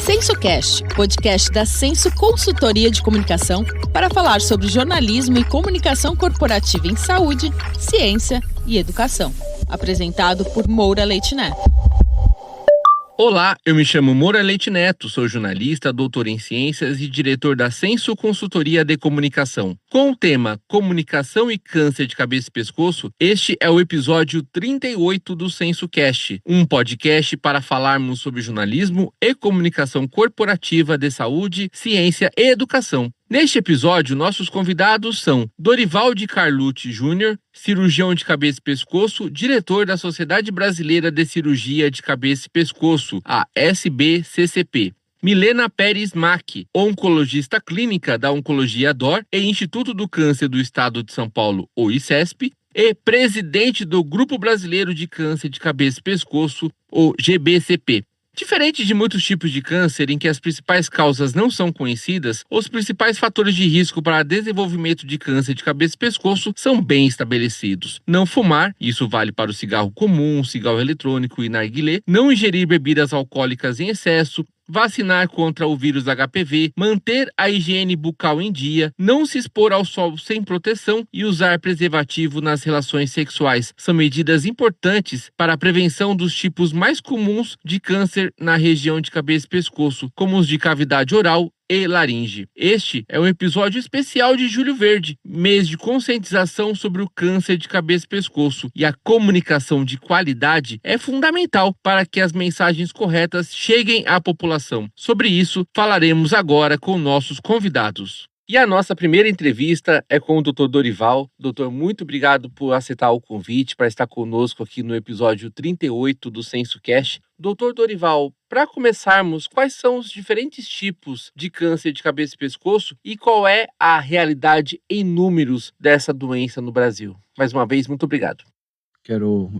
SensoCast, podcast da Senso Consultoria de Comunicação, para falar sobre jornalismo e comunicação corporativa em saúde, ciência e educação. Apresentado por Moura Leite Neto. Olá, eu me chamo Moura Leite Neto, sou jornalista, doutor em ciências e diretor da Senso Consultoria de Comunicação. Com o tema Comunicação e Câncer de Cabeça e Pescoço, este é o episódio 38 do SensoCast, um podcast para falarmos sobre jornalismo e comunicação corporativa de saúde, ciência e educação. Neste episódio, nossos convidados são Dorival de Carlucci Júnior, cirurgião de cabeça e pescoço, diretor da Sociedade Brasileira de Cirurgia de Cabeça e Pescoço, a SBCCP. Milena Pérez Mack, oncologista clínica da Oncologia DOR e Instituto do Câncer do Estado de São Paulo, o ICESP, e presidente do Grupo Brasileiro de Câncer de Cabeça e Pescoço, o GBCP. Diferente de muitos tipos de câncer em que as principais causas não são conhecidas, os principais fatores de risco para desenvolvimento de câncer de cabeça e pescoço são bem estabelecidos. Não fumar, isso vale para o cigarro comum, cigarro eletrônico e narguilé, não ingerir bebidas alcoólicas em excesso, vacinar contra o vírus HPV, manter a higiene bucal em dia, não se expor ao sol sem proteção e usar preservativo nas relações sexuais. São medidas importantes para a prevenção dos tipos mais comuns de câncer na região de cabeça e pescoço, como os de cavidade oral e laringe. Este é um episódio especial de Julho Verde, mês de conscientização sobre o câncer de cabeça e pescoço, e a comunicação de qualidade é fundamental para que as mensagens corretas cheguem à população. Sobre isso, falaremos agora com nossos convidados. E a nossa primeira entrevista é com o Dr. Dorival. Doutor, muito obrigado por aceitar o convite para estar conosco aqui no episódio 38 do SensoCast. Doutor Dorival, para começarmos, quais são os diferentes tipos de câncer de cabeça e pescoço e qual é a realidade em números dessa doença no Brasil? Mais uma vez, muito obrigado.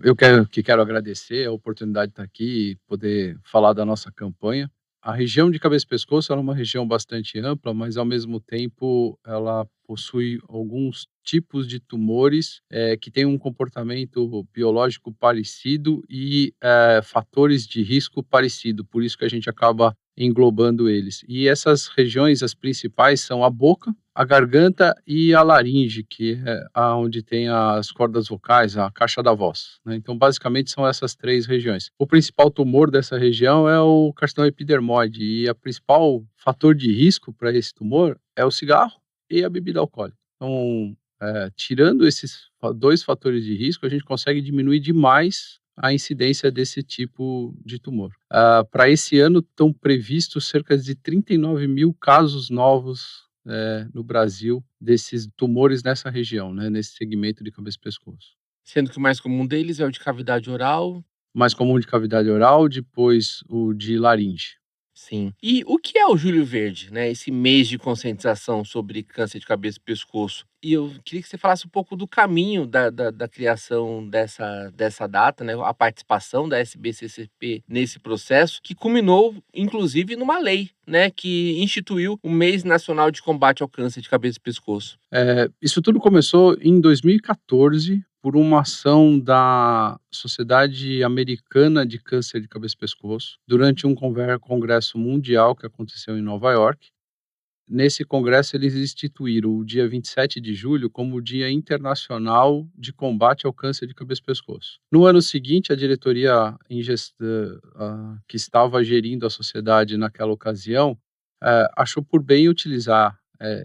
Eu quero agradecer a oportunidade de estar aqui e poder falar da nossa campanha. A região de cabeça e pescoço ela é uma região bastante ampla, mas ao mesmo tempo ela possui alguns tipos de tumores que têm um comportamento biológico parecido e fatores de risco parecido, por isso que a gente acaba englobando eles. E essas regiões, as principais, são a boca, a garganta e a laringe, que é onde tem as cordas vocais, a caixa da voz, né? Então, basicamente, são essas três regiões. O principal tumor dessa região é o carcinoma epidermoide, e o principal fator de risco para esse tumor é o cigarro e a bebida alcoólica. Então, tirando esses dois fatores de risco, a gente consegue diminuir demais a incidência desse tipo de tumor. Para esse ano, estão previstos cerca de 39 mil casos novos no Brasil desses tumores nessa região, né, nesse segmento de cabeça e pescoço. Sendo que o mais comum deles é o de cavidade oral. Mais comum de cavidade oral, depois o de laringe. Sim. E o que é o Julho Verde, né? Esse mês de conscientização sobre câncer de cabeça e pescoço? E eu queria que você falasse um pouco do caminho da criação dessa data, né? A participação da SBCCP nesse processo, que culminou, inclusive, numa lei, né? Que instituiu o Mês Nacional de Combate ao Câncer de Cabeça e Pescoço. Isso tudo começou em 2014, por uma ação da Sociedade Americana de Câncer de Cabeça e Pescoço, durante um congresso mundial que aconteceu em Nova York. Nesse congresso, eles instituíram o dia 27 de julho como o Dia Internacional de Combate ao Câncer de Cabeça e Pescoço. No ano seguinte, a diretoria que estava gerindo a sociedade naquela ocasião achou por bem utilizar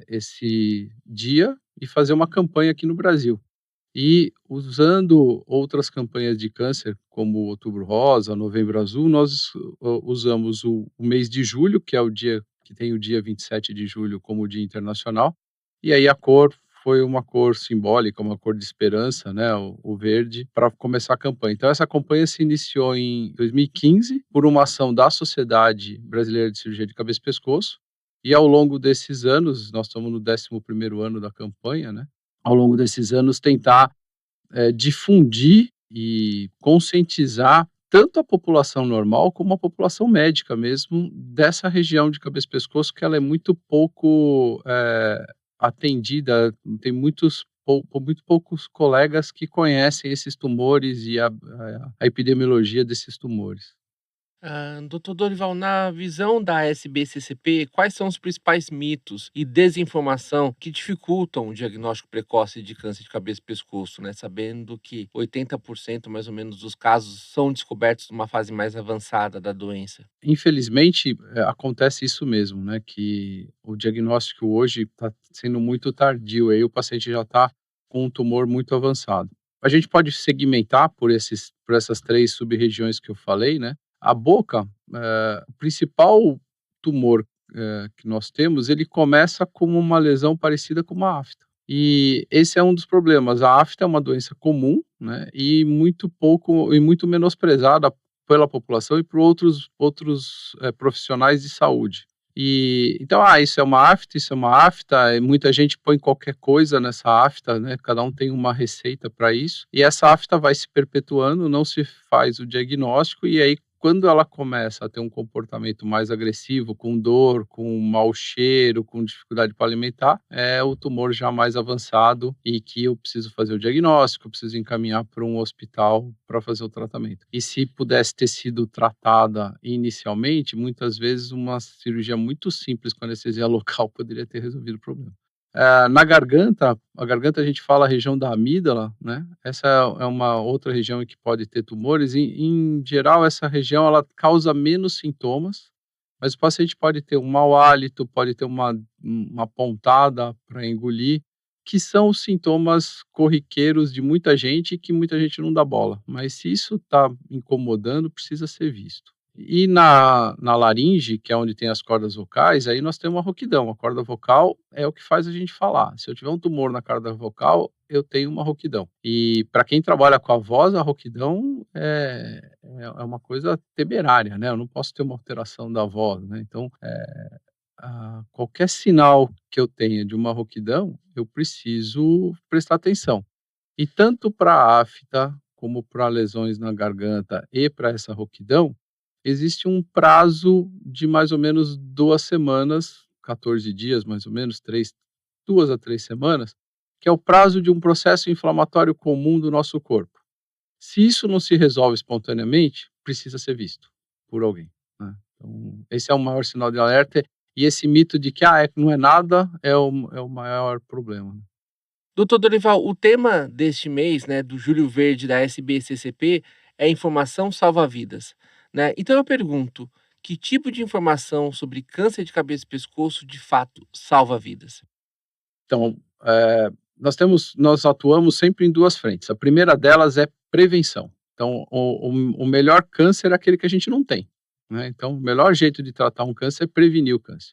esse dia e fazer uma campanha aqui no Brasil. E usando outras campanhas de câncer, como o Outubro Rosa, Novembro Azul, nós usamos o mês de julho, que é o dia que tem o dia 27 de julho como Dia Internacional, e aí a cor foi uma cor simbólica, uma cor de esperança, né, o verde, para começar a campanha. Então essa campanha se iniciou em 2015 por uma ação da Sociedade Brasileira de Cirurgia de Cabeça e Pescoço, e ao longo desses anos, nós estamos no 11º ano da campanha, né, ao longo desses anos, tentar difundir e conscientizar tanto a população normal como a população médica mesmo dessa região de cabeça e pescoço, que ela é muito pouco atendida, tem muito poucos colegas que conhecem esses tumores e a epidemiologia desses tumores. Doutor Dorival, na visão da SBCCP, quais são os principais mitos e desinformação que dificultam o diagnóstico precoce de câncer de cabeça e pescoço, né? Sabendo que 80% mais ou menos dos casos são descobertos numa fase mais avançada da doença. Infelizmente, acontece isso mesmo, né, que o diagnóstico hoje está sendo muito tardio, aí o paciente já está com um tumor muito avançado. A gente pode segmentar por essas 3 sub-regiões que eu falei, né. A boca, o principal tumor, que nós temos, ele começa como uma lesão parecida com uma afta. E esse é um dos problemas. A afta é uma doença comum, né, e muito menosprezada pela população e por outros profissionais de saúde. E então, isso é uma afta, isso é uma afta, e muita gente põe qualquer coisa nessa afta, né, cada um tem uma receita para isso, e essa afta vai se perpetuando, não se faz o diagnóstico, e aí quando ela começa a ter um comportamento mais agressivo, com dor, com mau cheiro, com dificuldade para alimentar, é o tumor já mais avançado e que eu preciso fazer o diagnóstico, eu preciso encaminhar para um hospital para fazer o tratamento. E se pudesse ter sido tratada inicialmente, muitas vezes uma cirurgia muito simples com anestesia local poderia ter resolvido o problema. Na garganta, a garganta a gente fala a região da amígdala, né, essa é uma outra região em que pode ter tumores, em geral essa região ela causa menos sintomas, mas o paciente pode ter um mau hálito, pode ter uma pontada para engolir, que são os sintomas corriqueiros de muita gente e que muita gente não dá bola, mas se isso está incomodando, precisa ser visto. E na laringe, que é onde tem as cordas vocais, aí nós temos uma rouquidão. A corda vocal é o que faz a gente falar. Se eu tiver um tumor na corda vocal, eu tenho uma rouquidão. E para quem trabalha com a voz, a rouquidão é uma coisa temerária, né? Eu não posso ter uma alteração da voz, né? Então, qualquer sinal que eu tenha de uma rouquidão, eu preciso prestar atenção. E tanto para a afta, como para lesões na garganta e para essa rouquidão, existe um prazo de mais ou menos 2 semanas, 14 dias mais ou menos, 2 a 3 semanas, que é o prazo de um processo inflamatório comum do nosso corpo. Se isso não se resolve espontaneamente, precisa ser visto por alguém, né. Então, esse é o maior sinal de alerta, e esse mito de que, não é nada, é o maior problema. Doutor Dorival, o tema deste mês, né, do Julho Verde da SBCCP é informação salva vidas, né? Então eu pergunto, que tipo de informação sobre câncer de cabeça e pescoço de fato salva vidas? Então, nós atuamos sempre em 2 frentes. A primeira delas é prevenção. Então, o melhor câncer é aquele que a gente não tem, né. Então, o melhor jeito de tratar um câncer é prevenir o câncer.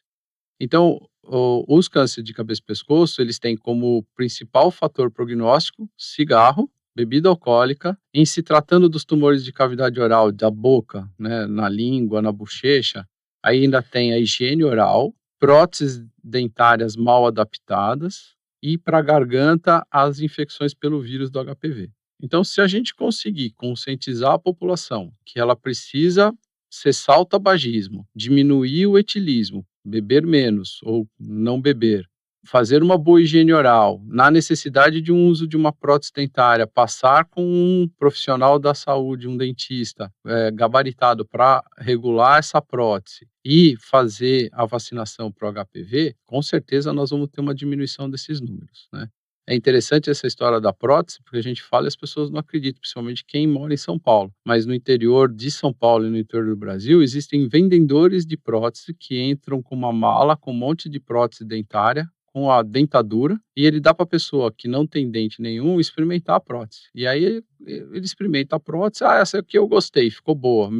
Então, os cânceres de cabeça e pescoço, eles têm como principal fator prognóstico cigarro, bebida alcoólica. Em se tratando dos tumores de cavidade oral, da boca, né, na língua, na bochecha, aí ainda tem a higiene oral, próteses dentárias mal adaptadas e para a garganta, as infecções pelo vírus do HPV. Então, se a gente conseguir conscientizar a população que ela precisa cessar o tabagismo, diminuir o etilismo, beber menos ou não beber, fazer uma boa higiene oral, na necessidade de um uso de uma prótese dentária, passar com um profissional da saúde, um dentista, gabaritado para regular essa prótese e fazer a vacinação para o HPV, com certeza nós vamos ter uma diminuição desses números, né. É interessante essa história da prótese, porque a gente fala e as pessoas não acreditam, principalmente quem mora em São Paulo. Mas no interior de São Paulo e no interior do Brasil, existem vendedores de prótese que entram com uma mala com um monte de prótese dentária, com a dentadura, e ele dá para a pessoa que não tem dente nenhum experimentar a prótese. E aí ele experimenta a prótese, essa aqui eu gostei, ficou boa,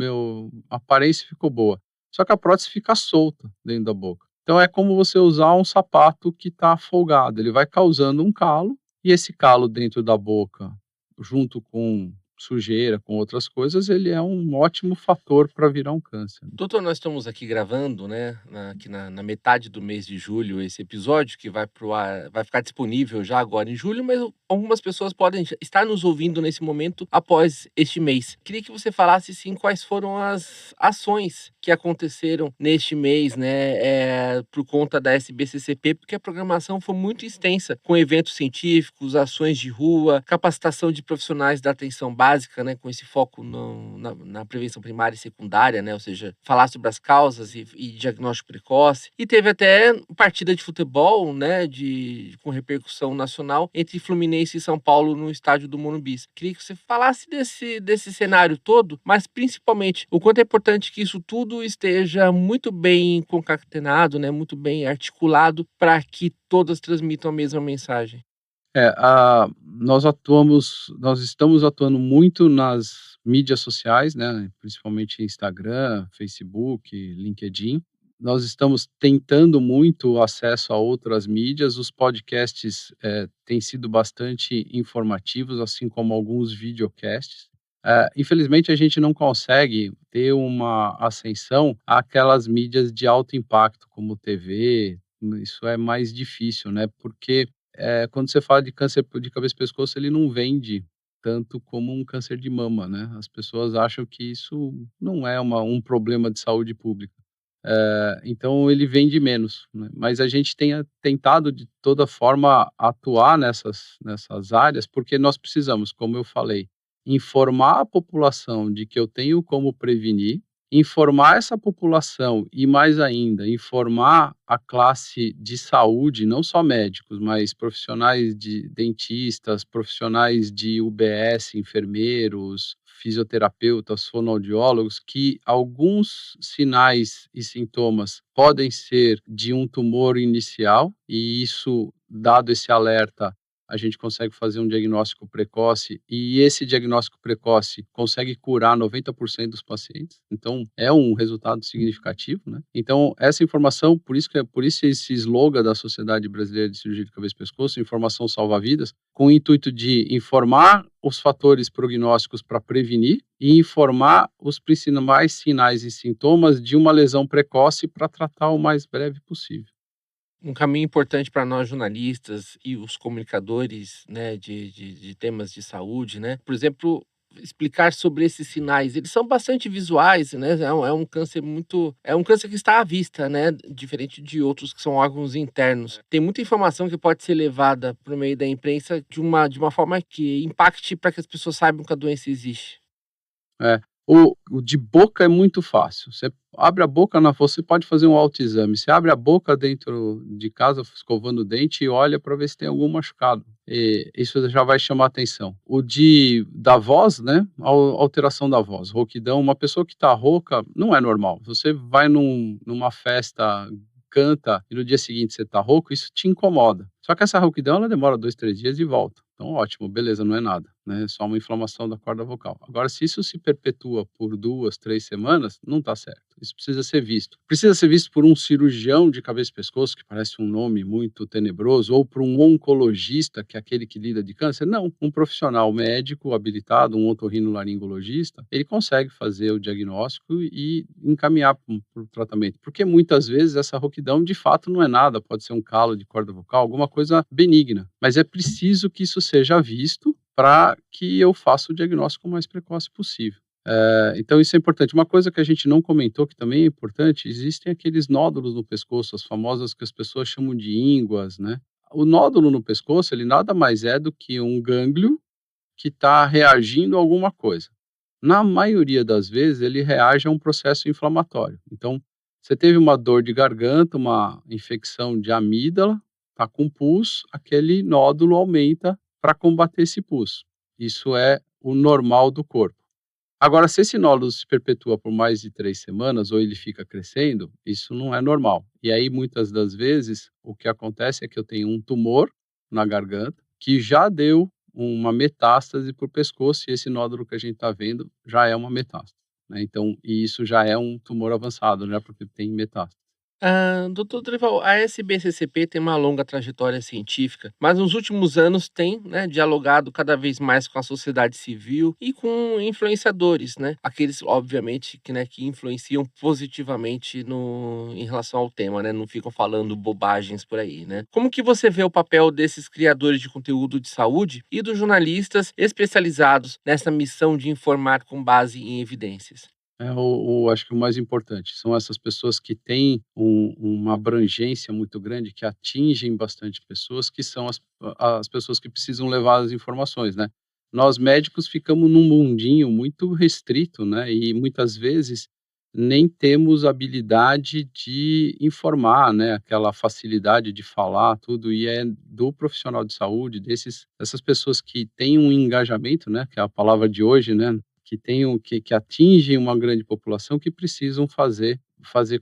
a aparência ficou boa. Só que a prótese fica solta dentro da boca. Então é como você usar um sapato que está folgado, ele vai causando um calo, e esse calo dentro da boca, junto com sujeira, com outras coisas, ele é um ótimo fator para virar um câncer. Doutor, nós estamos aqui gravando, né, aqui na metade do mês de julho, esse episódio que vai pro ar, vai ficar disponível já agora em julho, mas algumas pessoas podem estar nos ouvindo nesse momento após este mês. Queria que você falasse, sim, quais foram as ações que aconteceram neste mês, né, por conta da SBCCP, porque a programação foi muito extensa, com eventos científicos, ações de rua, capacitação de profissionais da atenção básica, né, com esse foco na prevenção primária e secundária, né, ou seja, falar sobre as causas e diagnóstico precoce. E teve até partida de futebol, né, com repercussão nacional entre Fluminense e São Paulo no estádio do Morumbi. Queria que você falasse desse cenário todo, mas principalmente o quanto é importante que isso tudo esteja muito bem concatenado, né, muito bem articulado para que todas transmitam a mesma mensagem. Nós estamos atuando muito nas mídias sociais, né, principalmente Instagram, Facebook, LinkedIn. Nós estamos tentando muito acesso a outras mídias. Os podcasts têm sido bastante informativos, assim como alguns videocasts. Infelizmente, a gente não consegue ter uma ascensão àquelas mídias de alto impacto, como TV. Isso é mais difícil, né? Porque quando você fala de câncer de cabeça e pescoço, ele não vende tanto como um câncer de mama, né? As pessoas acham que isso não é um problema de saúde pública. Então ele vende menos, né, mas a gente tem tentado de toda forma atuar nessas áreas, porque nós precisamos, como eu falei, informar a população de que eu tenho como prevenir, informar essa população e, mais ainda, informar a classe de saúde, não só médicos, mas profissionais de dentistas, profissionais de UBS, enfermeiros, fisioterapeutas, fonoaudiólogos, que alguns sinais e sintomas podem ser de um tumor inicial, e isso, dado esse alerta, a gente consegue fazer um diagnóstico precoce, e esse diagnóstico precoce consegue curar 90% dos pacientes. Então, é um resultado significativo, né? Então, essa informação, por isso esse slogan da Sociedade Brasileira de Cirurgia de Cabeça e Pescoço, informação salva vidas, com o intuito de informar os fatores prognósticos para prevenir e informar os principais sinais e sintomas de uma lesão precoce para tratar o mais breve possível. Um caminho importante para nós jornalistas e os comunicadores, né, de temas de saúde, né? Por exemplo, explicar sobre esses sinais. Eles são bastante visuais, né? É um câncer que está à vista, né? Diferente de outros que são órgãos internos. Tem muita informação que pode ser levada por meio da imprensa de uma forma que impacte para que as pessoas saibam que a doença existe. É. O de boca é muito fácil. Você abre a boca, você pode fazer um autoexame. Você abre a boca dentro de casa, escovando o dente, e olha para ver se tem algum machucado. E isso já vai chamar atenção. Da voz, né? Alteração da voz, rouquidão. Uma pessoa que está rouca não é normal. Você vai numa festa, canta, e no dia seguinte você está rouco, isso te incomoda. Só que essa rouquidão, ela demora 2, 3 dias e volta. Então, ótimo, beleza, não é nada, né? É só uma inflamação da corda vocal. Agora, se isso se perpetua por 2, 3 semanas, não está certo. Isso precisa ser visto. Precisa ser visto por um cirurgião de cabeça e pescoço, que parece um nome muito tenebroso, ou por um oncologista, que é aquele que lida de câncer. Não, um profissional médico habilitado, um otorrinolaringologista, ele consegue fazer o diagnóstico e encaminhar para o tratamento. Porque muitas vezes essa rouquidão, de fato, não é nada. Pode ser um calo de corda vocal, alguma coisa benigna. Mas é preciso que isso seja visto para que eu faça o diagnóstico o mais precoce possível. Então isso é importante. Uma coisa que a gente não comentou, que também é importante, existem aqueles nódulos no pescoço, as famosas que as pessoas chamam de ínguas, né? O nódulo no pescoço, ele nada mais é do que um gânglio que está reagindo a alguma coisa. Na maioria das vezes, ele reage a um processo inflamatório. Então, você teve uma dor de garganta, uma infecção de amígdala, está com pus, aquele nódulo aumenta para combater esse pus. Isso é o normal do corpo. Agora, se esse nódulo se perpetua por mais de 3 semanas ou ele fica crescendo, isso não é normal. E aí, muitas das vezes, o que acontece é que eu tenho um tumor na garganta que já deu uma metástase para o pescoço, e esse nódulo que a gente está vendo já é uma metástase, né? Então, e isso já é um tumor avançado, né? Porque tem metástase. Doutor Dorival, a SBCCP tem uma longa trajetória científica, mas nos últimos anos tem, né, dialogado cada vez mais com a sociedade civil e com influenciadores, né? Aqueles, obviamente, que influenciam positivamente em relação ao tema, né? Não ficam falando bobagens por aí, né? Como que você vê o papel desses criadores de conteúdo de saúde e dos jornalistas especializados nessa missão de informar com base em evidências? Acho que o mais importante são essas pessoas que têm uma abrangência muito grande, que atingem bastante pessoas, que são as pessoas que precisam levar as informações, né. Nós médicos ficamos num mundinho muito restrito, né, e muitas vezes nem temos habilidade de informar, né, aquela facilidade de falar tudo, e é do profissional de saúde, dessas pessoas que têm um engajamento, né, que é a palavra de hoje, né, que tenham que atingem uma grande população, que precisam fazer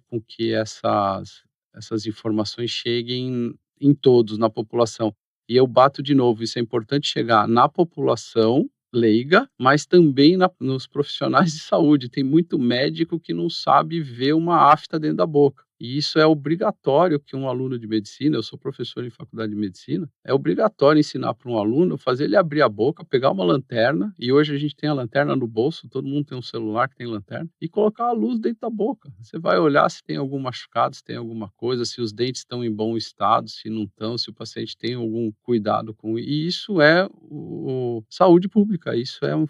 com que essas informações cheguem em todos, na população. E eu bato de novo, isso é importante chegar na população leiga, mas também nos profissionais de saúde. Tem muito médico que não sabe ver uma afta dentro da boca. E isso é obrigatório que um aluno de medicina, eu sou professor em faculdade de medicina, é obrigatório ensinar para um aluno, fazer ele abrir a boca, pegar uma lanterna, e hoje a gente tem a lanterna no bolso, todo mundo tem um celular que tem lanterna, e colocar a luz dentro da boca. Você vai olhar se tem algum machucado, se tem alguma coisa, se os dentes estão em bom estado, se não estão, se o paciente tem algum cuidado com. E isso é saúde pública, isso é um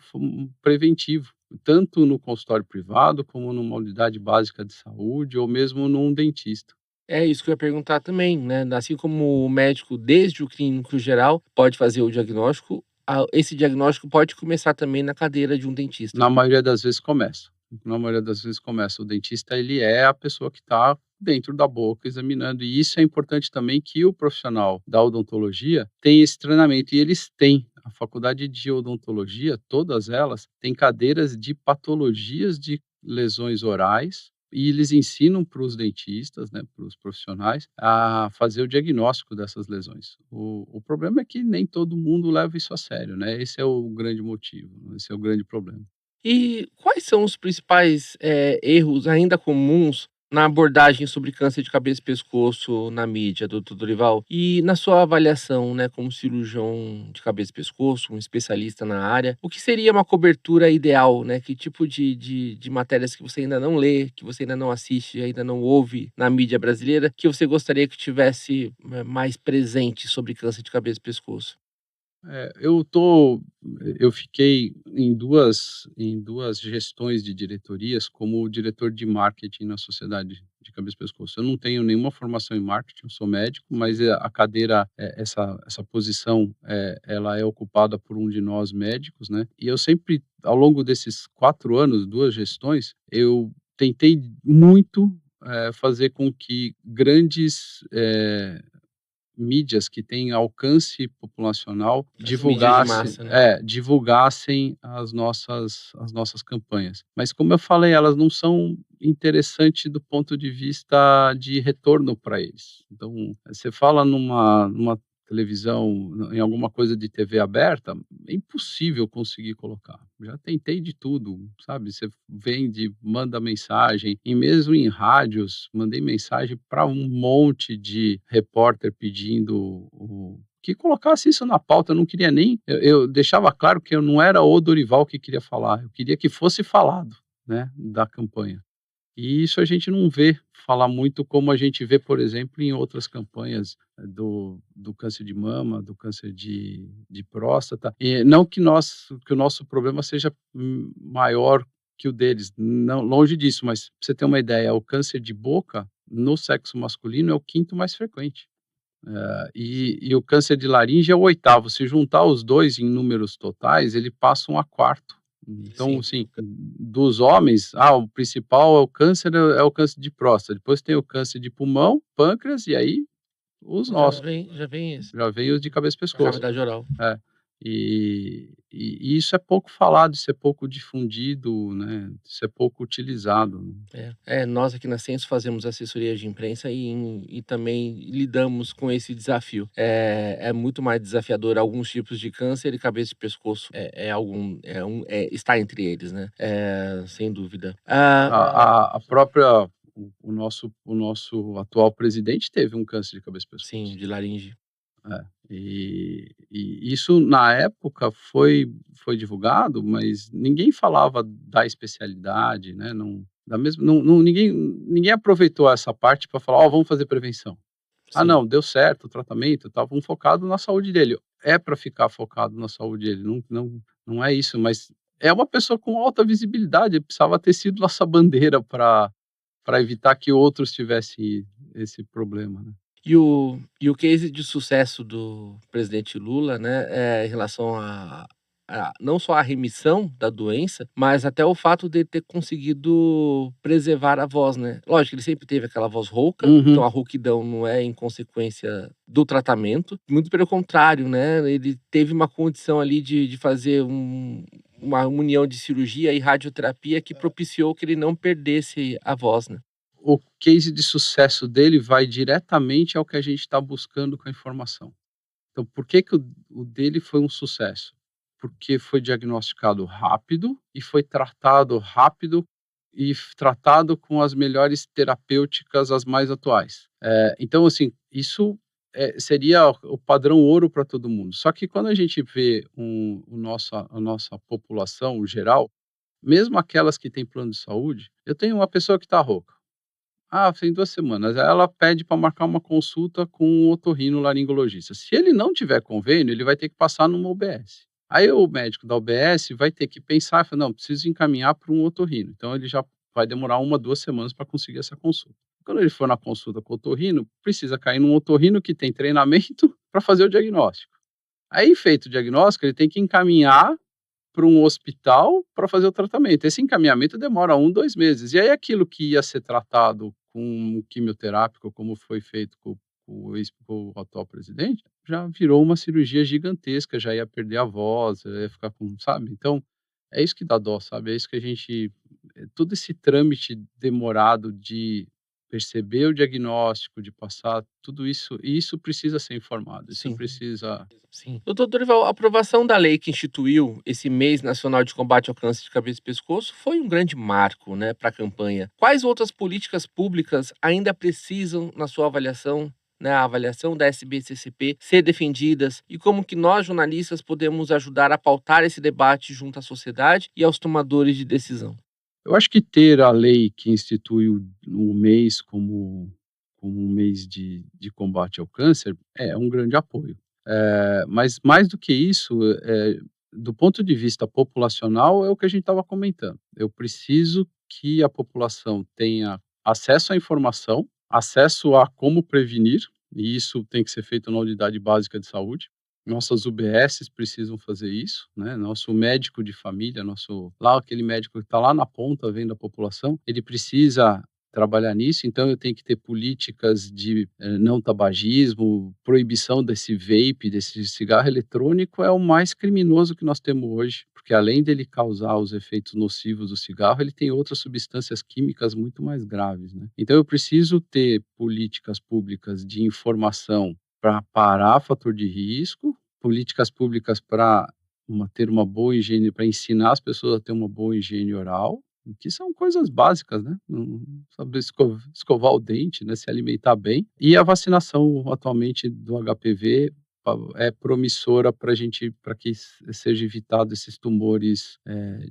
preventivo, tanto no consultório privado, como numa unidade básica de saúde, ou mesmo num dentista. É isso que eu ia perguntar também, né? Assim como o médico, desde o clínico geral, pode fazer o diagnóstico, esse diagnóstico pode começar também na cadeira de um dentista. Na maioria das vezes começa. Na maioria das vezes começa. O dentista, ele é a pessoa que está dentro da boca examinando, e isso é importante também, que o profissional da odontologia tem esse treinamento, e eles têm. A faculdade de odontologia, todas elas, têm cadeiras de patologias de lesões orais, e eles ensinam para os dentistas, né, para os profissionais, a fazer o diagnóstico dessas lesões. O problema é que nem todo mundo leva isso a sério, né? Esse é o grande motivo, esse é o grande problema. E quais são os principais, erros ainda comuns na abordagem sobre câncer de cabeça e pescoço na mídia, doutor Dorival? E na sua avaliação, né, como cirurgião de cabeça e pescoço, um especialista na área, o que seria uma cobertura ideal, né? Que tipo de matérias que você ainda não lê, que você ainda não assiste, ainda não ouve na mídia brasileira, que você gostaria que tivesse, mais presente sobre câncer de cabeça e pescoço? É, eu fiquei em duas gestões de diretorias como diretor de marketing na Sociedade de Cabeça e Pescoço. Eu não tenho nenhuma formação em marketing, eu sou médico, mas a cadeira, essa posição, ela é ocupada por um de nós médicos, né, e eu sempre, ao longo desses 4 anos, 2 gestões, eu tentei muito, fazer com que grandes, mídias que têm alcance populacional As mídias de massa, né? divulgassem as nossas campanhas. Mas, como eu falei, elas não são interessantes do ponto de vista de retorno para eles. Então, você fala numa televisão, em alguma coisa de TV aberta, é impossível conseguir colocar. Já tentei de tudo, sabe, você vende, manda mensagem, e mesmo em rádios, mandei mensagem para um monte de repórter pedindo que colocasse isso na pauta. Eu não queria nem, eu deixava claro que eu não era o Dorival que queria falar, eu queria que fosse falado, né, da campanha. E isso a gente não vê falar muito, como a gente vê, por exemplo, em outras campanhas, do câncer de mama, do câncer de próstata. E não que o nosso problema seja maior que o deles, não, longe disso, mas pra você ter uma ideia, o câncer de boca no sexo masculino é o quinto mais frequente. E o câncer de laringe é o oitavo. Se juntar os dois em números totais, ele passa um a quarto. Então, Sim. assim, dos homens, o principal é o câncer, é o câncer de próstata, depois tem o câncer de pulmão, pâncreas, e aí os Já nossos, vem já vem esse, já vem os de cabeça e a pescoço. cavidade oral. É. E isso é pouco falado, isso é pouco difundido, né, isso é pouco utilizado, né. Nós aqui na Censo fazemos assessoria de imprensa e também lidamos com esse desafio. É muito mais desafiador alguns tipos de câncer, e cabeça e pescoço está entre eles, né, sem dúvida. A própria o nosso atual presidente teve um câncer de cabeça e pescoço. Sim, de laringe. E isso na época foi divulgado, mas ninguém falava da especialidade, né, ninguém aproveitou essa parte para falar: "Ó, vamos fazer prevenção". "Ah, Sim. não, deu certo o tratamento, estavam focado na saúde dele". É para ficar focado na saúde dele, não é isso, mas é uma pessoa com alta visibilidade, precisava ter sido nossa bandeira para evitar que outros tivessem esse problema, né. E o case de sucesso do presidente Lula, né, em relação a não só a remissão da doença, mas até o fato de ter conseguido preservar a voz, né. Lógico, ele sempre teve aquela voz rouca, então Uhum. a rouquidão não é em consequência do tratamento, muito pelo contrário, né, ele teve uma condição ali de fazer uma união de cirurgia e radioterapia que propiciou que ele não perdesse a voz, né. O case de sucesso dele vai diretamente ao que a gente está buscando com a informação. Então, por que que o dele foi um sucesso? Porque foi diagnosticado rápido e foi tratado rápido e tratado com as melhores terapêuticas, as mais atuais. Então, assim, isso seria o padrão ouro para todo mundo. Só que quando a gente vê a nossa população geral, mesmo aquelas que têm plano de saúde, eu tenho uma pessoa que está rouca. Ah, tem 2 semanas. Aí ela pede para marcar uma consulta com um otorrinolaringologista. Se ele não tiver convênio, ele vai ter que passar numa UBS. Aí o médico da UBS vai ter que pensar e falar: "Não, preciso encaminhar para um otorrino". Então ele já vai demorar 1, 2 semanas para conseguir essa consulta. Quando ele for na consulta com o otorrino, precisa cair num otorrino que tem treinamento para fazer o diagnóstico. Aí, feito o diagnóstico, ele tem que encaminhar para um hospital para fazer o tratamento. Esse encaminhamento demora 1, 2 meses. E aí aquilo que ia ser tratado com quimioterápico, como foi feito com o atual presidente, já virou uma cirurgia gigantesca, já ia perder a voz, ia ficar com, sabe? Então, é isso que dá dó, sabe? É isso que a gente, todo esse trâmite demorado de perceber o diagnóstico, de passar tudo isso, e isso precisa ser informado, isso Sim. precisa. Sim. Doutor Dorival, a aprovação da lei que instituiu esse mês nacional de combate ao câncer de cabeça e pescoço foi um grande marco, né, para a campanha. Quais outras políticas públicas ainda precisam, na sua avaliação, né, a avaliação da SBCCP, ser defendidas e como que nós, jornalistas, podemos ajudar a pautar esse debate junto à sociedade e aos tomadores de decisão? Eu acho que ter a lei que institui o mês como um mês de combate ao câncer é um grande apoio. Mas mais do que isso, do ponto de vista populacional, é o que a gente estava comentando. Eu preciso que a população tenha acesso à informação, acesso a como prevenir, e isso tem que ser feito na unidade básica de saúde. Nossas UBSs precisam fazer isso, né, nosso médico de família, aquele médico que está lá na ponta vendo a população, ele precisa trabalhar nisso, então eu tenho que ter políticas de, não tabagismo, proibição desse vape, desse cigarro eletrônico é o mais criminoso que nós temos hoje, porque além dele causar os efeitos nocivos do cigarro, ele tem outras substâncias químicas muito mais graves, né. Então eu preciso ter políticas públicas de informação para parar fator de risco, políticas públicas para ter uma boa higiene, para ensinar as pessoas a ter uma boa higiene oral, que são coisas básicas, né, saber escovar o dente, né, se alimentar bem. E a vacinação atualmente do HPV é promissora para que seja evitado esses tumores,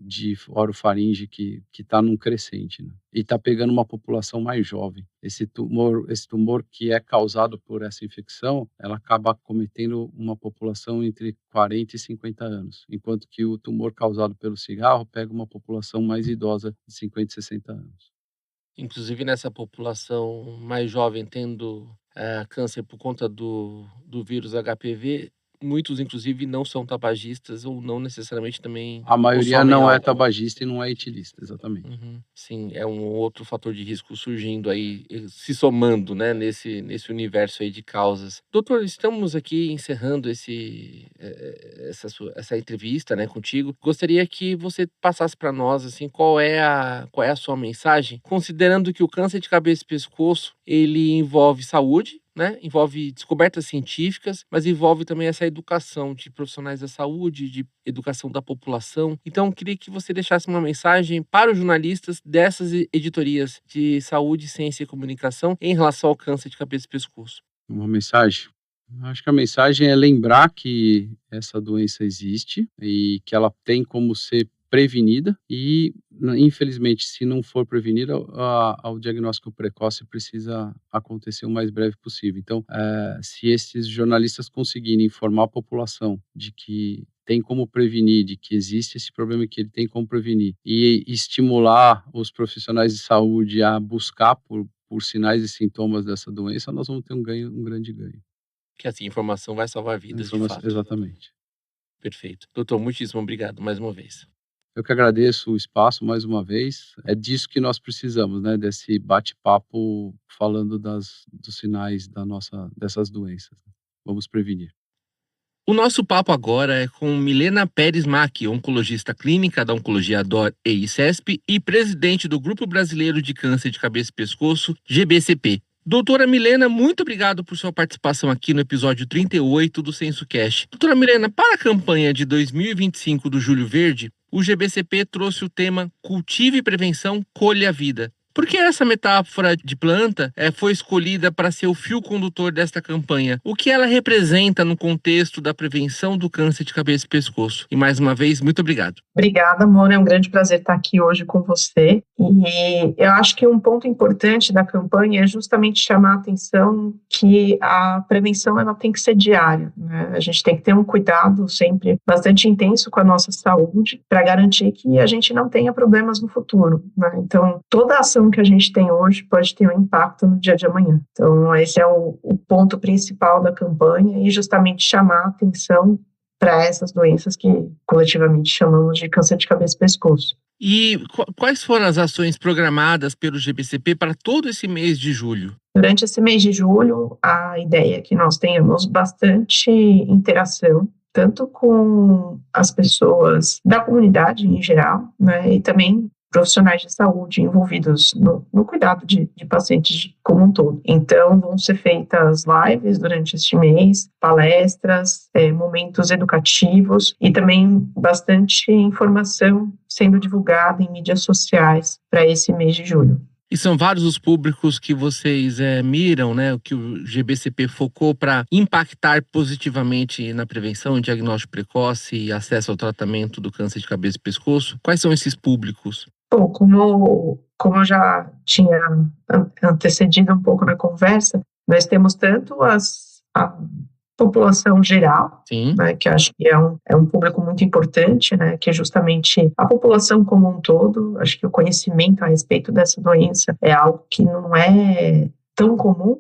de orofaringe que está num crescente, né, e está pegando uma população mais jovem. Esse tumor que é causado por essa infecção, ela acaba cometendo uma população entre 40 e 50 anos, enquanto que o tumor causado pelo cigarro pega uma população mais idosa de 50 e 60 anos. Inclusive nessa população mais jovem tendo, câncer por conta do vírus HPV, muitos inclusive não são tabagistas ou não necessariamente também A maioria consomem não é álcool. tabagista e não é etilista, exatamente. Uhum. Sim, é um outro fator de risco surgindo aí, se somando, né, nesse universo aí de causas. Doutor, estamos aqui encerrando essa entrevista, né, contigo. Gostaria que você passasse para nós, assim, qual é a sua mensagem, considerando que o câncer de cabeça e pescoço, ele envolve saúde, né? Envolve descobertas científicas, mas envolve também essa educação de profissionais da saúde, de educação da população. Então, eu queria que você deixasse uma mensagem para os jornalistas dessas editorias de saúde, ciência e comunicação em relação ao câncer de cabeça e pescoço. Uma mensagem? Acho que a mensagem é lembrar que essa doença existe e que ela tem como ser prevenida e, infelizmente, se não for prevenida, o diagnóstico precoce precisa acontecer o mais breve possível. Então, se esses jornalistas conseguirem informar a população de que tem como prevenir, de que existe esse problema e que ele tem como prevenir, e estimular os profissionais de saúde a buscar por sinais e sintomas dessa doença, nós vamos ter um grande ganho. Que assim, informação vai salvar vidas, de fato. Exatamente. Perfeito. Doutor, muitíssimo obrigado mais uma vez. Eu que agradeço o espaço mais uma vez. É disso que nós precisamos, né? Desse bate-papo falando dos sinais dessas doenças. Vamos prevenir. O nosso papo agora é com Milena Pérez Mack, oncologista clínica da Oncologia DOR e ICESP e presidente do Grupo Brasileiro de Câncer de Cabeça e Pescoço, GBCP. Doutora Milena, muito obrigado por sua participação aqui no episódio 38 do SensoCast. Doutora Milena, para a campanha de 2025 do Julho Verde, o GBCP trouxe o tema Cultive Prevenção, Colha a Vida. Por que essa metáfora de planta foi escolhida para ser o fio condutor desta campanha? O que ela representa no contexto da prevenção do câncer de cabeça e pescoço? E mais uma vez, muito obrigado. Obrigada, Mona. É um grande prazer estar aqui hoje com você. E eu acho que um ponto importante da campanha é justamente chamar a atenção que a prevenção ela tem que ser diária, né? A gente tem que ter um cuidado sempre bastante intenso com a nossa saúde para garantir que a gente não tenha problemas no futuro, né? Então, toda a ação que a gente tem hoje pode ter um impacto no dia de amanhã. Então, esse é o ponto principal da campanha e justamente chamar a atenção para essas doenças que coletivamente chamamos de câncer de cabeça e pescoço. E quais foram as ações programadas pelo GBCP para todo esse mês de julho? Durante esse mês de julho, a ideia é que nós tenhamos bastante interação, tanto com as pessoas da comunidade em geral, né, e também profissionais de saúde envolvidos no cuidado de pacientes como um todo. Então, vão ser feitas lives durante este mês, palestras, momentos educativos e também bastante informação sendo divulgada em mídias sociais para esse mês de julho. E são vários os públicos que vocês miram, né? O que o GBCP focou para impactar positivamente na prevenção, diagnóstico precoce e acesso ao tratamento do câncer de cabeça e pescoço. Quais são esses públicos? Bom, como eu já tinha antecedido um pouco na conversa, nós temos tanto a população geral, né, que acho que é um público muito importante, né, que é justamente a população como um todo. Acho que o conhecimento a respeito dessa doença é algo que não é tão comum,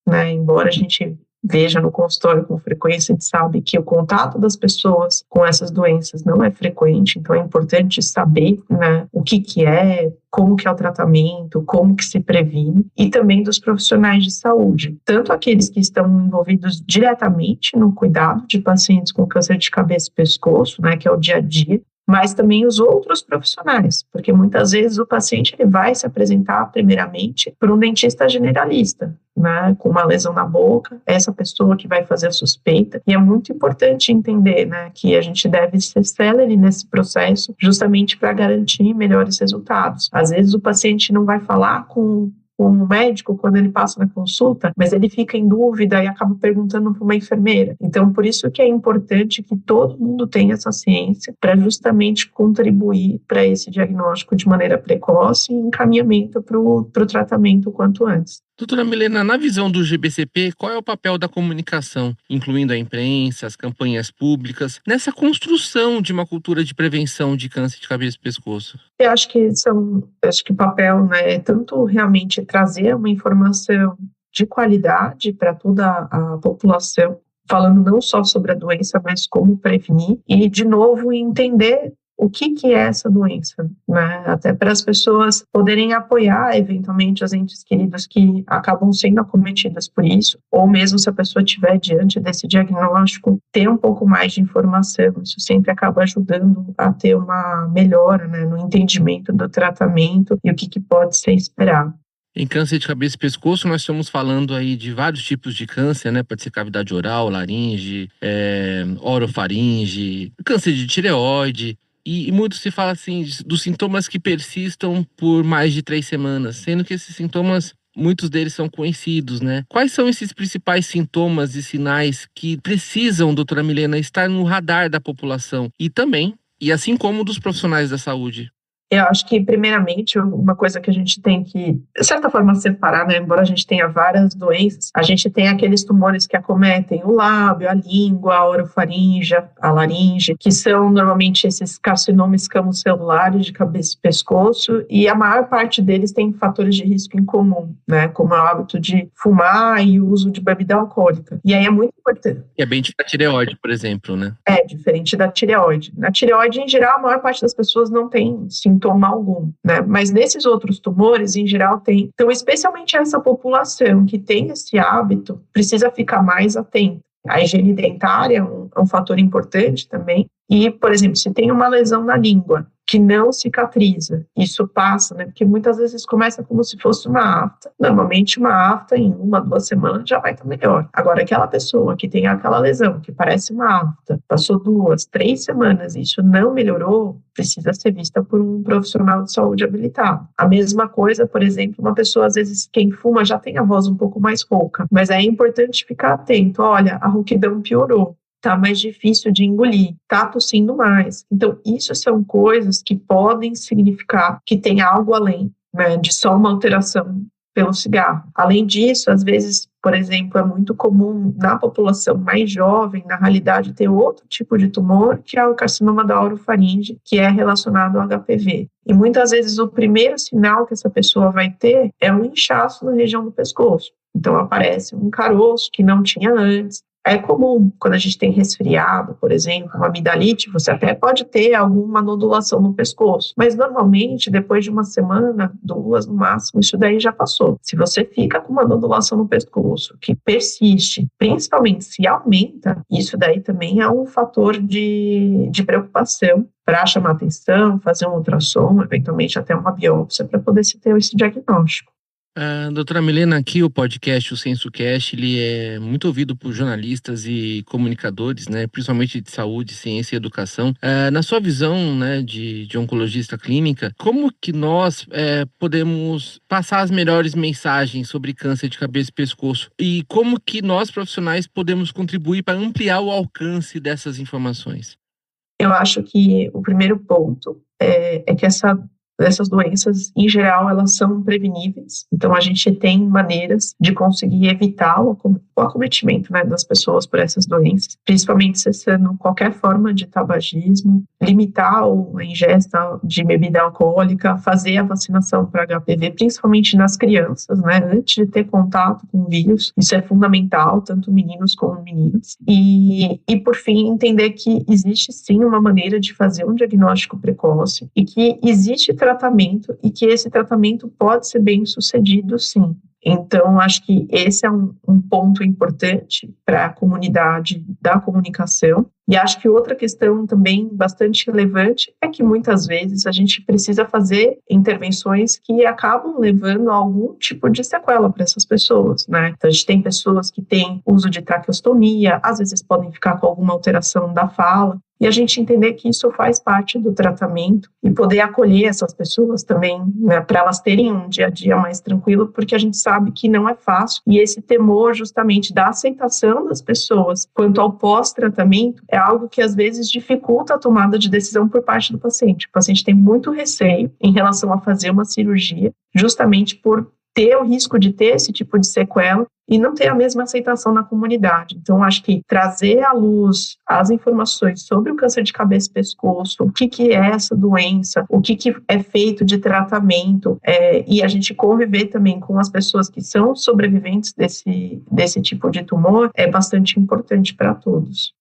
né, embora a gente veja no consultório com frequência, a gente sabe que o contato das pessoas com essas doenças não é frequente, então é importante saber, né, o que é, como que é o tratamento, como que se previne, e também dos profissionais de saúde, tanto aqueles que estão envolvidos diretamente no cuidado de pacientes com câncer de cabeça e pescoço, né, que é o dia a dia, mas também os outros profissionais, porque muitas vezes o paciente ele vai se apresentar primeiramente por um dentista generalista, né, com uma lesão na boca, essa pessoa que vai fazer a suspeita, e é muito importante entender, né, que a gente deve ser célere nesse processo justamente para garantir melhores resultados. Às vezes o paciente não vai falar com o médico quando ele passa na consulta, mas ele fica em dúvida e acaba perguntando para uma enfermeira. Então, por isso que é importante que todo mundo tenha essa ciência para justamente contribuir para esse diagnóstico de maneira precoce e encaminhamento para o tratamento o quanto antes. Doutora Milena, na visão do GBCP, qual é o papel da comunicação, incluindo a imprensa, as campanhas públicas, nessa construção de uma cultura de prevenção de câncer de cabeça e pescoço? Eu acho que o papel, né, é tanto realmente trazer uma informação de qualidade para toda a população, falando não só sobre a doença, mas como prevenir, e, de novo, entender o que é essa doença, né? Até para as pessoas poderem apoiar, eventualmente, os entes queridos que acabam sendo acometidas por isso, ou mesmo se a pessoa estiver diante desse diagnóstico, ter um pouco mais de informação. Isso sempre acaba ajudando a ter uma melhora, né, no entendimento do tratamento e o que pode ser esperado. Em câncer de cabeça e pescoço, nós estamos falando aí de vários tipos de câncer, né? Pode ser cavidade oral, laringe, orofaringe, câncer de tireoide. E muito se fala assim dos sintomas que persistam por mais de 3 semanas, sendo que esses sintomas, muitos deles são conhecidos, né? Quais são esses principais sintomas e sinais que precisam, doutora Milena, estar no radar da população e também, e assim como dos profissionais da saúde? Eu acho que, primeiramente, uma coisa que a gente tem que, de certa forma, separar, né? Embora a gente tenha várias doenças, a gente tem aqueles tumores que acometem o lábio, a língua, a orofaringe, a laringe, que são normalmente esses carcinomas escamocelulares de cabeça e pescoço, e a maior parte deles tem fatores de risco em comum, né? Como é o hábito de fumar e o uso de bebida alcoólica. E aí é muito importante. É bem diferente da tireoide, por exemplo, né? É, diferente da tireoide. Na tireoide, em geral, a maior parte das pessoas não tem sintoma algum, né? Mas nesses outros tumores, em geral, tem. Então, especialmente essa população que tem esse hábito, precisa ficar mais atenta. A higiene dentária é um fator importante também. E, por exemplo, se tem uma lesão na língua que não cicatriza, isso passa, né? Porque muitas vezes começa como se fosse uma afta. Normalmente uma afta em 1, 2 semanas já vai estar melhor. Agora, aquela pessoa que tem aquela lesão que parece uma afta, passou 2, 3 semanas e isso não melhorou, precisa ser vista por um profissional de saúde habilitado. A mesma coisa, por exemplo, uma pessoa, às vezes, quem fuma já tem a voz um pouco mais rouca, mas é importante ficar atento. Olha, a rouquidão piorou. Tá mais difícil de engolir, tá tossindo mais. Então, isso são coisas que podem significar que tem algo além, né, de só uma alteração pelo cigarro. Além disso, às vezes, por exemplo, é muito comum na população mais jovem, na realidade, ter outro tipo de tumor, que é o carcinoma da orofaringe, que é relacionado ao HPV. E muitas vezes o primeiro sinal que essa pessoa vai ter é um inchaço na região do pescoço. Então, aparece um caroço que não tinha antes. É comum, quando a gente tem resfriado, por exemplo, uma amidalite, você até pode ter alguma nodulação no pescoço, mas normalmente, depois de 1 semana, 2 no máximo, isso daí já passou. Se você fica com uma nodulação no pescoço que persiste, principalmente se aumenta, isso daí também é um fator de preocupação para chamar atenção, fazer um ultrassom, eventualmente até uma biópsia, para poder se ter esse diagnóstico. Doutora Milena, aqui o podcast, o SensoCast, ele é muito ouvido por jornalistas e comunicadores, né, principalmente de saúde, ciência e educação. Na sua visão, né, de oncologista clínica, como que nós podemos passar as melhores mensagens sobre câncer de cabeça e pescoço? E como que nós, profissionais, podemos contribuir para ampliar o alcance dessas informações? Eu acho que o primeiro ponto é que essas doenças, em geral, elas são preveníveis. Então, a gente tem maneiras de conseguir evitar o acometimento, né, das pessoas por essas doenças, principalmente cessando qualquer forma de tabagismo, limitar a ingesta de bebida alcoólica, fazer a vacinação para HPV, principalmente nas crianças, né, antes de ter contato com o vírus. Isso é fundamental, tanto meninos como meninas. E por fim, entender que existe sim uma maneira de fazer um diagnóstico precoce e que existe tratamento e que esse tratamento pode ser bem sucedido, sim. Então, acho que esse é um ponto importante para a comunidade da comunicação. E acho que outra questão também bastante relevante é que muitas vezes a gente precisa fazer intervenções que acabam levando a algum tipo de sequela para essas pessoas, né? Então, a gente tem pessoas que têm uso de traqueostomia, às vezes podem ficar com alguma alteração da fala, e a gente entender que isso faz parte do tratamento e poder acolher essas pessoas também, né, para elas terem um dia a dia mais tranquilo, porque a gente sabe que não é fácil, e esse temor justamente da aceitação das pessoas quanto ao pós-tratamento é algo que às vezes dificulta a tomada de decisão por parte do paciente. O paciente tem muito receio em relação a fazer uma cirurgia, justamente por ter o risco de ter esse tipo de sequela e não ter a mesma aceitação na comunidade. Então, acho que trazer à luz as informações sobre o câncer de cabeça e pescoço, o que é essa doença, o que é feito de tratamento, e a gente conviver também com as pessoas que são sobreviventes desse tipo de tumor, é bastante importante para todos.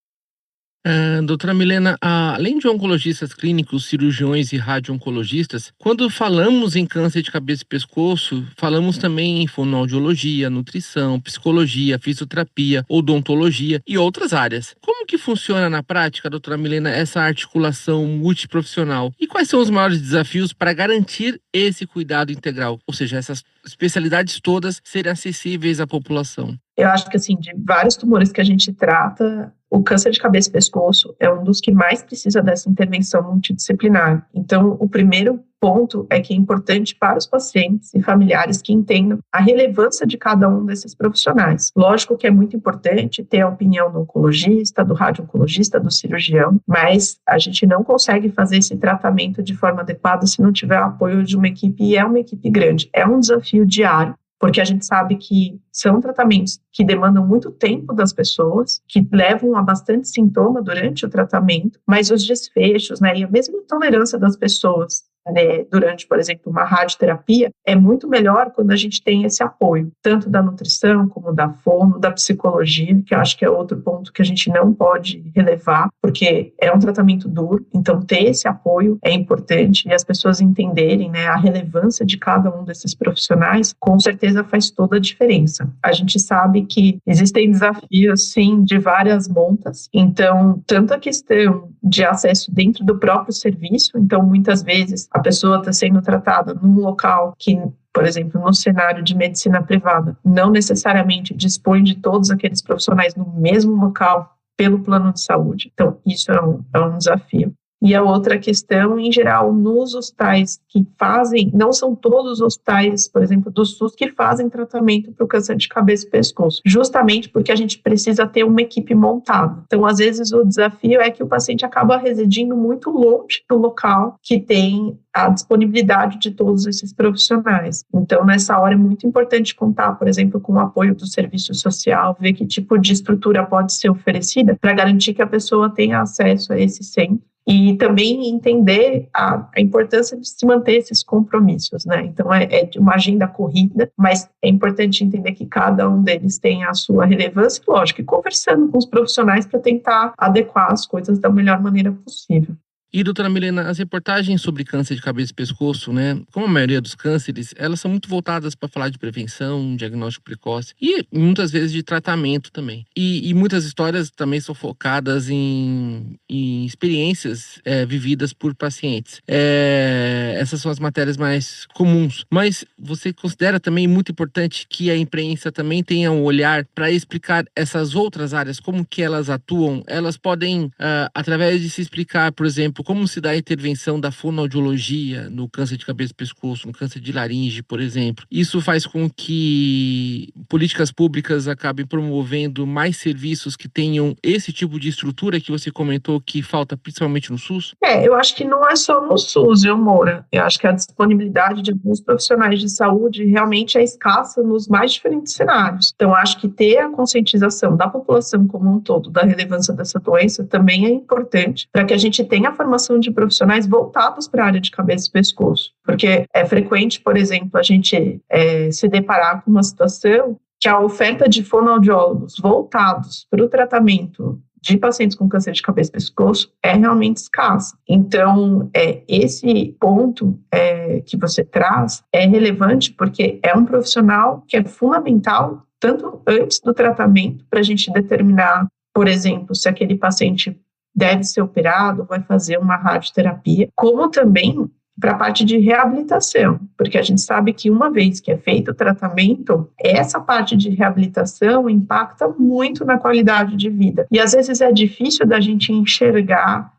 Doutora Milena, além de oncologistas clínicos, cirurgiões e radio-oncologistas, quando falamos em câncer de cabeça e pescoço, falamos também em fonoaudiologia, nutrição, psicologia, fisioterapia, odontologia e outras áreas. Como Como que funciona na prática, doutora Milena, essa articulação multiprofissional? E quais são os maiores desafios para garantir esse cuidado integral? Ou seja, essas especialidades todas serem acessíveis à população? Eu acho que, assim, de vários tumores que a gente trata, o câncer de cabeça e pescoço é um dos que mais precisa dessa intervenção multidisciplinar. Então, o primeiro ponto é que é importante para os pacientes e familiares que entendam a relevância de cada um desses profissionais. Lógico que é muito importante ter a opinião do oncologista, do radio-oncologista, do cirurgião, mas a gente não consegue fazer esse tratamento de forma adequada se não tiver o apoio de uma equipe, e é uma equipe grande. É um desafio diário, porque a gente sabe que são tratamentos que demandam muito tempo das pessoas, que levam a bastante sintoma durante o tratamento, mas os desfechos, né, e a mesma tolerância das pessoas, né, durante, por exemplo, uma radioterapia, é muito melhor quando a gente tem esse apoio, tanto da nutrição, como da fono, da psicologia, que eu acho que é outro ponto que a gente não pode relevar, porque é um tratamento duro, então ter esse apoio é importante, e as pessoas entenderem, né, a relevância de cada um desses profissionais, com certeza faz toda a diferença. A gente sabe que existem desafios, sim, de várias montas, então, tanto a questão de acesso dentro do próprio serviço, então, muitas vezes, a pessoa está sendo tratada num local que, por exemplo, no cenário de medicina privada, não necessariamente dispõe de todos aqueles profissionais no mesmo local pelo plano de saúde. Então, isso é um desafio. E a outra questão, em geral, nos hospitais que fazem, não são todos os hospitais, por exemplo, do SUS, que fazem tratamento para o câncer de cabeça e pescoço, justamente porque a gente precisa ter uma equipe montada. Então, às vezes, o desafio é que o paciente acaba residindo muito longe do local que tem a disponibilidade de todos esses profissionais. Então, nessa hora é muito importante contar, por exemplo, com o apoio do serviço social, ver que tipo de estrutura pode ser oferecida para garantir que a pessoa tenha acesso a esse centro. E também entender a importância de se manter esses compromissos, né? Então, é de uma agenda corrida, mas é importante entender que cada um deles tem a sua relevância, lógico, e conversando com os profissionais para tentar adequar as coisas da melhor maneira possível. E, doutora Milena, as reportagens sobre câncer de cabeça e pescoço, né, como a maioria dos cânceres, elas são muito voltadas para falar de prevenção, diagnóstico precoce e muitas vezes de tratamento também. E muitas histórias também são focadas em experiências vividas por pacientes. Essas são as matérias mais comuns. Mas você considera também muito importante que a imprensa também tenha um olhar para explicar essas outras áreas, como que elas atuam? Elas podem, através de se explicar, por exemplo, como se dá a intervenção da fonoaudiologia no câncer de cabeça e pescoço, no câncer de laringe, por exemplo. Isso faz com que políticas públicas acabem promovendo mais serviços que tenham esse tipo de estrutura que você comentou que falta principalmente no SUS? Eu acho que não é só no SUS, viu, Moura? Eu acho que a disponibilidade de alguns profissionais de saúde realmente é escassa nos mais diferentes cenários. Então, acho que ter a conscientização da população como um todo da relevância dessa doença também é importante para que a gente tenha a formação de profissionais voltados para a área de cabeça e pescoço, porque é frequente, por exemplo, a gente se deparar com uma situação que a oferta de fonoaudiólogos voltados para o tratamento de pacientes com câncer de cabeça e pescoço é realmente escassa. Então, esse ponto que você traz é relevante porque é um profissional que é fundamental tanto antes do tratamento para a gente determinar, por exemplo, se aquele paciente deve ser operado, vai fazer uma radioterapia, como também para a parte de reabilitação, porque a gente sabe que uma vez que é feito o tratamento, essa parte de reabilitação impacta muito na qualidade de vida. E às vezes é difícil da gente enxergar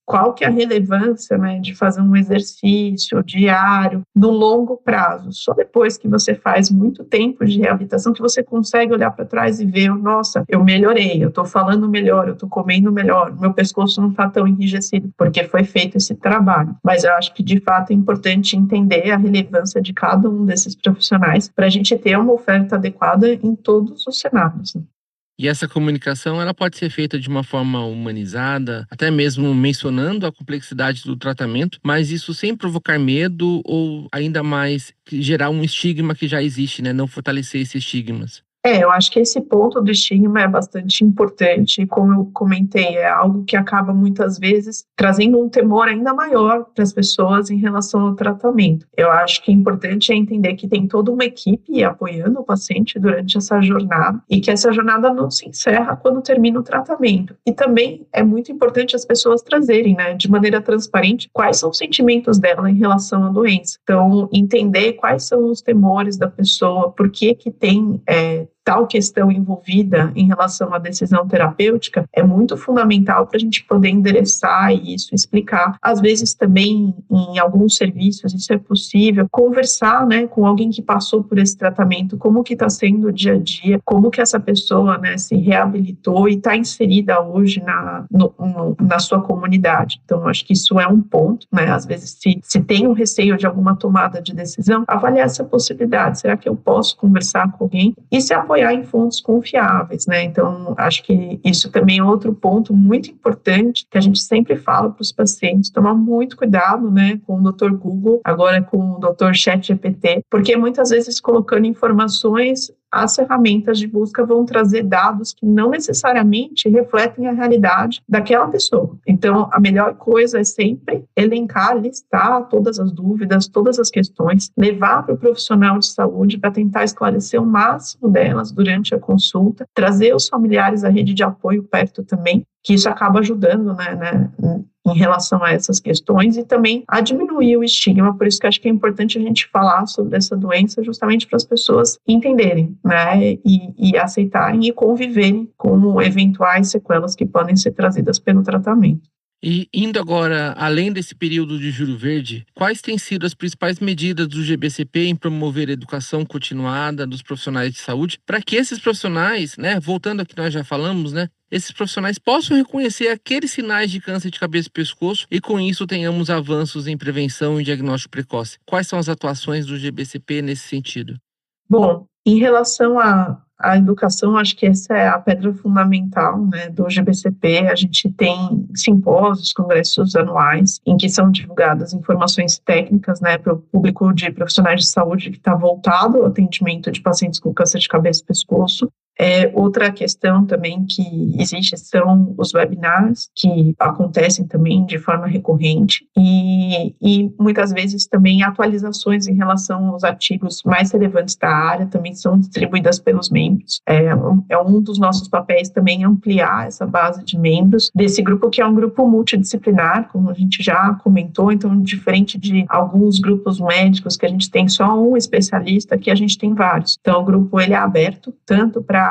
qual que é a relevância, né, de fazer um exercício diário no longo prazo. Só depois que você faz muito tempo de reabilitação que você consegue olhar para trás e ver, nossa, eu melhorei, eu estou falando melhor, eu estou comendo melhor, meu pescoço não está tão enrijecido, porque foi feito esse trabalho. Mas eu acho que, de fato, é importante entender a relevância de cada um desses profissionais para a gente ter uma oferta adequada em todos os cenários, né? E essa comunicação ela pode ser feita de uma forma humanizada, até mesmo mencionando a complexidade do tratamento, mas isso sem provocar medo ou ainda mais gerar um estigma que já existe, né? Não fortalecer esses estigmas. Eu acho que esse ponto do estigma é bastante importante e, como eu comentei, é algo que acaba muitas vezes trazendo um temor ainda maior para as pessoas em relação ao tratamento. Eu acho que é importante entender que tem toda uma equipe apoiando o paciente durante essa jornada e que essa jornada não se encerra quando termina o tratamento. E também é muito importante as pessoas trazerem, né, de maneira transparente, quais são os sentimentos dela em relação à doença. Então, entender quais são os temores da pessoa, por que tem tal questão envolvida em relação à decisão terapêutica é muito fundamental para a gente poder endereçar isso, explicar. Às vezes também em alguns serviços isso é possível, conversar, né, com alguém que passou por esse tratamento, como que está sendo o dia a dia, como que essa pessoa, né, se reabilitou e está inserida hoje na sua comunidade. Então, acho que isso é um ponto, né, às vezes se tem um receio de alguma tomada de decisão, avaliar essa possibilidade. Será que eu posso conversar com alguém e se apoiar em fontes confiáveis, né? Então, acho que isso também é outro ponto muito importante que a gente sempre fala para os pacientes, tomar muito cuidado, né, com o Dr. Google, agora com o Dr. ChatGPT, porque muitas vezes colocando informações, as ferramentas de busca vão trazer dados que não necessariamente refletem a realidade daquela pessoa. Então, a melhor coisa é sempre elencar, listar todas as dúvidas, todas as questões, levar para o profissional de saúde para tentar esclarecer o máximo delas durante a consulta, trazer os familiares, a rede de apoio perto também, que isso acaba ajudando, né, em relação a essas questões e também a diminuir o estigma. Por isso que acho que é importante a gente falar sobre essa doença justamente para as pessoas entenderem, né, e aceitarem e conviverem com eventuais sequelas que podem ser trazidas pelo tratamento. E indo agora, além desse período de Julho Verde, quais têm sido as principais medidas do GBCP em promover a educação continuada dos profissionais de saúde para que esses profissionais, né, voltando ao que nós já falamos, né, esses profissionais possam reconhecer aqueles sinais de câncer de cabeça e pescoço e com isso tenhamos avanços em prevenção e diagnóstico precoce? Quais são as atuações do GBCP nesse sentido? Bom, em relação à educação, acho que essa é a pedra fundamental, né, do GBCP. A gente tem simpósios, congressos anuais, em que são divulgadas informações técnicas, né, para o público de profissionais de saúde que está voltado ao atendimento de pacientes com câncer de cabeça e pescoço. Outra questão também que existe são os webinars, que acontecem também de forma recorrente e muitas vezes também atualizações em relação aos artigos mais relevantes da área também são distribuídas pelos membros. É um dos nossos papéis também ampliar essa base de membros desse grupo, que é um grupo multidisciplinar, como a gente já comentou. Então, diferente de alguns grupos médicos que a gente tem só um especialista, aqui a gente tem vários. Então, o grupo ele é aberto tanto para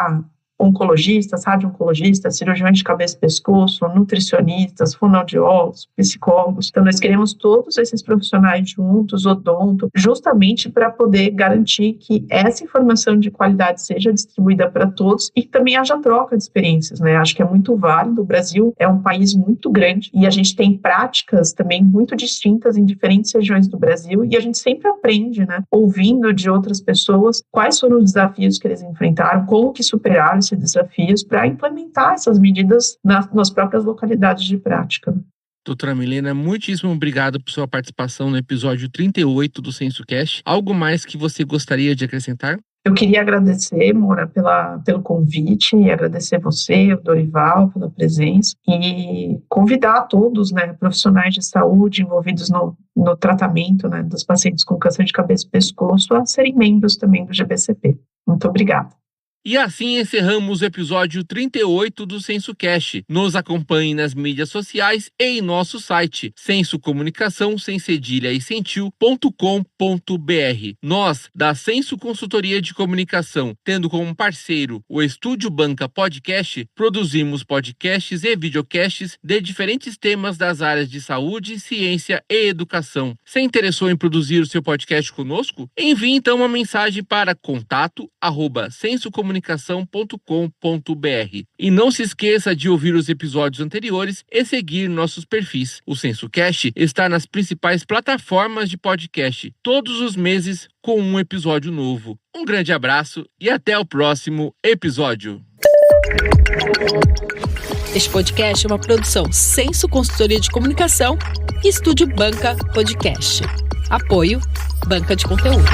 oncologistas, radio-oncologistas, cirurgiões de cabeça e pescoço, nutricionistas, fonoaudiólogos, psicólogos. Então, nós queremos todos esses profissionais juntos, odonto, justamente para poder garantir que essa informação de qualidade seja distribuída para todos e que também haja troca de experiências, né? Acho que é muito válido. O Brasil é um país muito grande e a gente tem práticas também muito distintas em diferentes regiões do Brasil e a gente sempre aprende, né? Ouvindo de outras pessoas quais foram os desafios que eles enfrentaram, como que superaram esses desafios para implementar essas medidas nas próprias localidades de prática. Doutora Milena, muitíssimo obrigado por sua participação no episódio 38 do SensoCast. Algo mais que você gostaria de acrescentar? Eu queria agradecer, Moura, pelo convite, e agradecer você, o Dorival, pela presença, e convidar todos, né, profissionais de saúde envolvidos no tratamento, né, dos pacientes com câncer de cabeça e pescoço a serem membros também do GBCP. Muito obrigada. E assim encerramos o episódio 38 do SensoCast. Nos acompanhe nas mídias sociais e em nosso site sensocomunicação sem cedilha e sentiu.com.br. Nós, da Senso Consultoria de Comunicação, tendo como parceiro o Estúdio Banca Podcast, produzimos podcasts e videocasts de diferentes temas das áreas de saúde, ciência e educação. Se interessou em produzir o seu podcast conosco? Envie então uma mensagem para contato@sensocomunicação.com.br. E não se esqueça de ouvir os episódios anteriores e seguir nossos perfis. O SensoCast está nas principais plataformas de podcast, todos os meses com um episódio novo. Um grande abraço e até o próximo episódio. Este podcast é uma produção Senso Consultoria de Comunicação e Estúdio Banca Podcast. Apoio Banca de Conteúdo.